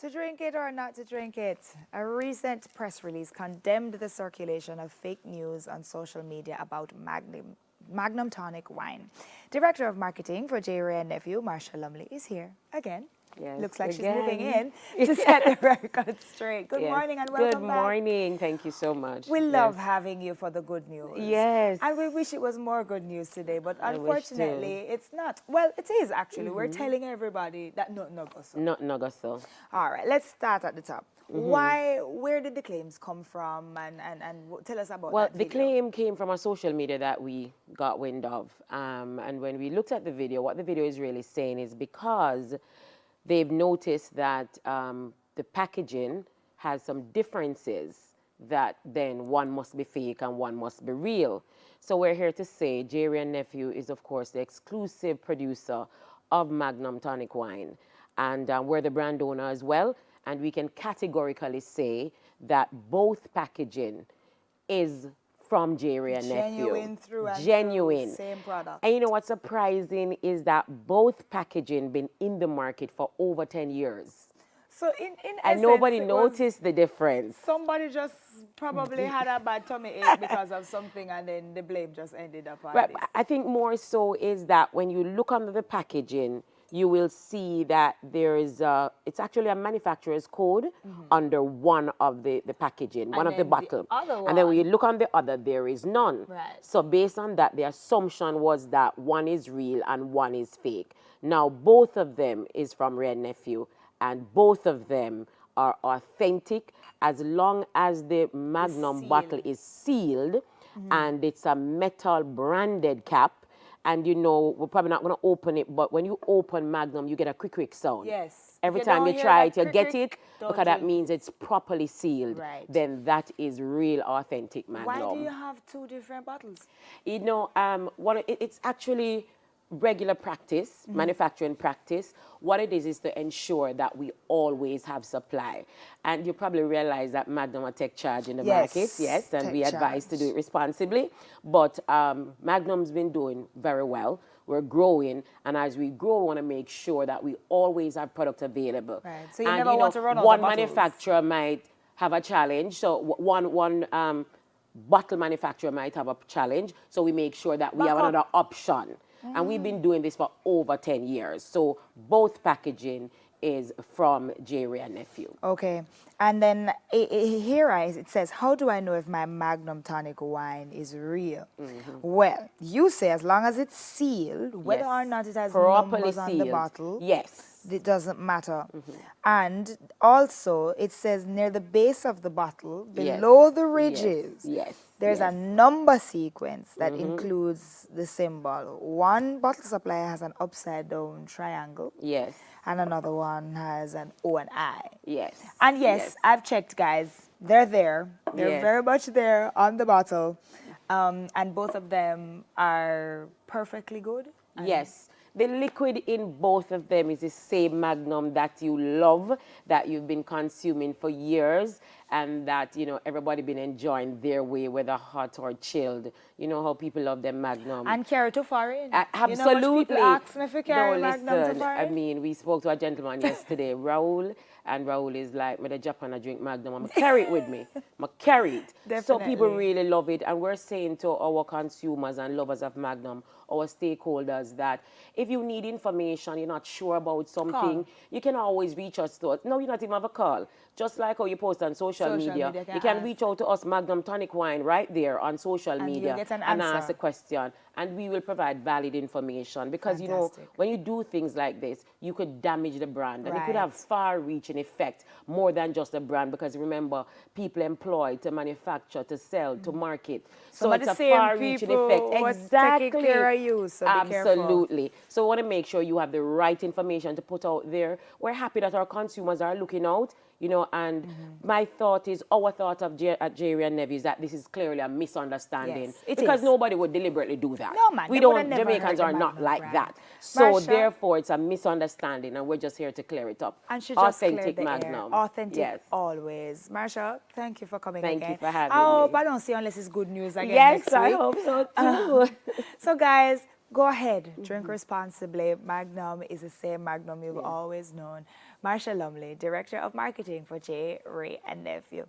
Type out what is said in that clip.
To drink it or not to drink it, a recent press release condemned the circulation of fake news on social media about Magnum Tonic wine. Director of Marketing for J. Ray and Nephew, Marsha Lumley, is here again. Yes, Looks like again. she's moving in to set the record straight. Good Yes. morning and welcome Good back. morning. Thank you so much. We love having you for the good news. Yes. And we wish it was more good news today, but I wish too. unfortunately, it's not. Well, it is actually. We're telling everybody that no go so. Not so. All right, let's start at the top. Where did the claims come from, and tell us about Well, that the video. claim came from a social media that we got wind of. And when we looked at the video, what the video is really saying is because they've noticed that the packaging has some differences, that then one must be fake and one must be real. So we're here to say Jerry and Nephew is, of course, the exclusive producer of Magnum Tonic Wine. And we're the brand owner as well. And we can categorically say that both packaging is from Jerry and Nephew. Genuine through and Genuine. through, same product. And you know what's surprising is that both packaging been in the market for over 10 years. So in And essence, nobody it was noticed the difference. somebody just probably had a bad tummy ache because of something, and then the blame just ended up on But this. I think more so is that when you look under the packaging, you will see that there is it's actually a manufacturer's code under one of the packaging, one of the then the bottle. other And then when one- you look on the other, there is none. Right. So based on that, the assumption was that one is real and one is fake. Now, both of them is from Ray and Nephew, and both of them are authentic as long as the Magnum bottle is sealed and it's a metal branded cap. And you know, we're probably not going to open it, but when you open Magnum, you get a quick sound. Yes. Every If you time don't you hear try that it, you get crick, it, don't because that drink means it's properly sealed. Right. Then that is real, authentic Magnum. Why do you have two different bottles? You know, it's actually regular practice, manufacturing practice. What it is to ensure that we always have supply. And you probably realize that Magnum will take charge in the Yes, market, yes, and take we advise to do charge. it responsibly. But Magnum's been doing very well. We're growing, and as we grow, we want to make sure that we always have product available. Right, so you And, never want to run out of one bottles. manufacturer might have a challenge. So one bottle manufacturer might have a challenge. So we make sure that we have another option. And we've been doing this for over 10 years. So both packaging is from Jerry and Nephew. Okay, and then here it says, how do I know if my Magnum Tonic wine is real? Well, you say as long as it's sealed, whether Yes. or not it has Properly numbers on the sealed. bottle, Yes. it doesn't matter. And also, it says near the base of the bottle, Yes. below the ridges, Yes. there's a Yes. number sequence that includes the symbol. One bottle supply has an upside down triangle, Yes. and another one has an O and I. Yes. And yes, I've checked, guys. They're there. They're Yes. very much there on the bottle. And both of them are perfectly good. Yes. The liquid in both of them is the same Magnum that you love, that you've been consuming for years, and that, you know, everybody been enjoying their way, whether hot or chilled. You know how people love them Magnum. And carry to foreign. Absolutely. You know how much people ask me if you carry No, Magnum to listen, foreign? I mean, we spoke to a gentleman yesterday, Raul, and Raul is like, me the Japan, I drink Magnum. I'm carry it with me. I'm carry it. So people Definitely. really love it. And we're saying to our consumers and lovers of Magnum, our stakeholders, that if you need information, you're not sure about something, Call. you can always reach us to us. No, you not even have a call. Just like how you post on social media, you can ask. reach out to us, Magnum Tonic Wine, right there on social And media, you'll get an and answer. ask a question, and we will provide valid information. Because you know, Fantastic. when you do things like this, you could damage the brand, and it could Right. have far-reaching effect more than just the brand. Because remember, people employed to manufacture, to sell, to market, so Some of it's the a same far-reaching people effect. was Exactly. taking care of you, so be careful. Absolutely. So we want to make sure you have the right information to put out there. We're happy that our consumers are looking out. You know, and my thought is, our thought at Jerry and Nevy is that this is clearly a misunderstanding. Yes, it because is. nobody would deliberately do that. No, man, We they woulda don't, never Jamaicans hurt are the not Magnum like brand. that. So Marsha? therefore, it's a misunderstanding, and we're just here to clear it up. And she just Authentic cleared the Magnum. air. Authentic Yes. always. Marsha, thank you for coming Thank again. you for having I hope me. I don't see you unless it's good news again Yes, next I week. hope so too. So guys, go ahead, drink responsibly. Magnum is the same Magnum you've always known. Marsha Lumley, Director of Marketing for J. Ray and Nephew.